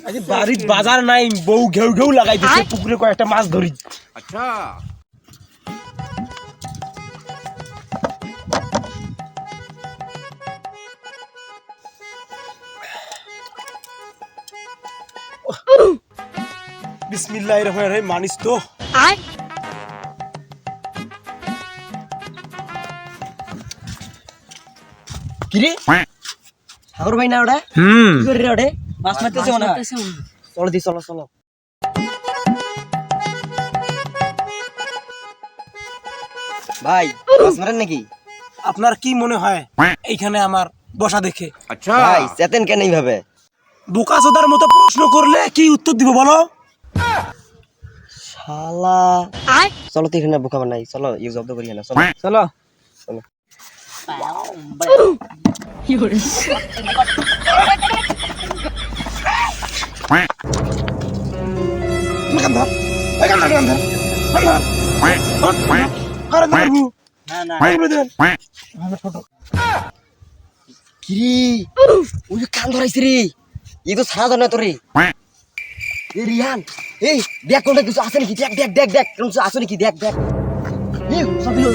আজ বাড়ির বাজার নাই, বউ ঘেউ ঘেউ লাগাই দিছে পুকুরে কয়েকটা মাছ ধরি। আচ্ছা বিসমিল্লাহির রহমানির রহিম, মানিস তো? কিরে সাগর ভাই না ওটা? কি করে রে ওটা? মাছ মারতেছে মনে হয়। চলো দি, চলো চলো। ভাই মাছ মারেন নাকি? আপনার কি মনে হয় এইখানে আমার বসা দেখে? আচ্ছা ভাই চেতেন কেন এইভাবে? বোকাচোদার মতো প্রশ্ন করলে কি উত্তর দিব বলো? শালা চলো তো, এখানে বোকা বানাই, চলো ইউ জব্দ করি না, চলো চলো চলো। কিরে ওই যে কান ধরাইছে রে, এই তো ছাড়া ধর না তোরে। এ রিহান, এই দেখ কোনটা কিছু আছে নাকি, দেখ দেখ দেখ দেখ কিছু আছে নাকি, দেখ দেখ। এই সব দিলো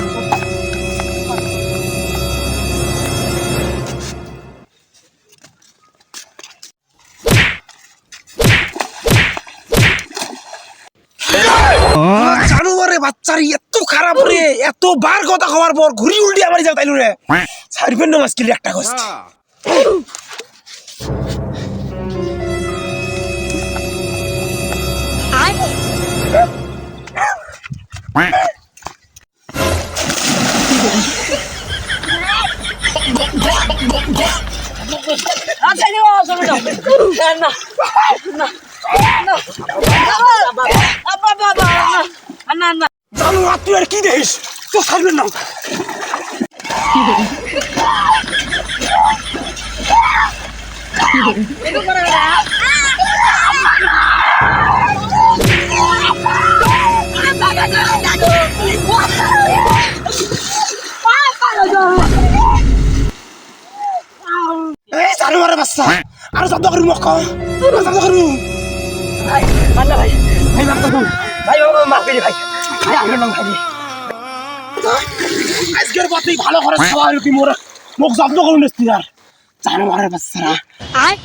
জানুয়ারে বাচ্চারি এত খারাপ রে, এত বার কথা খাওয়ার পর ঘুরি উল্টি আমার যাও তাইলু রে ছাড়বেন না মাছ কিলি একটা কষ্ট। জানো তুই আর কি দেখিস, তো ছাড়বেন না। এই জানুয়ারের বাচ্চা আর শব্দ করু মক, শব্দ করু ভাই মান্না ভাই, ভাই মাফ করুন ভাই, ও মাফ করে ভাই, ভাই আমার নাম ভাই। আজকের বাতেই ভালো করে খাওয়া হলো, তুই মোরা মুখ শব্দ করু নিস্তি আর জানুয়ারের বাচ্চারা।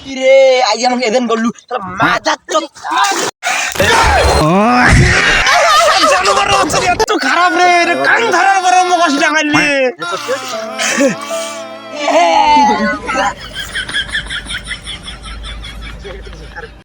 কি রে আই আমাকে এদেন বললু মাথা চট। জানুয়ারের বাচ্চা এত খারাপ রে, কান ধরার পরে মুখ আসি ডাঙাইলে।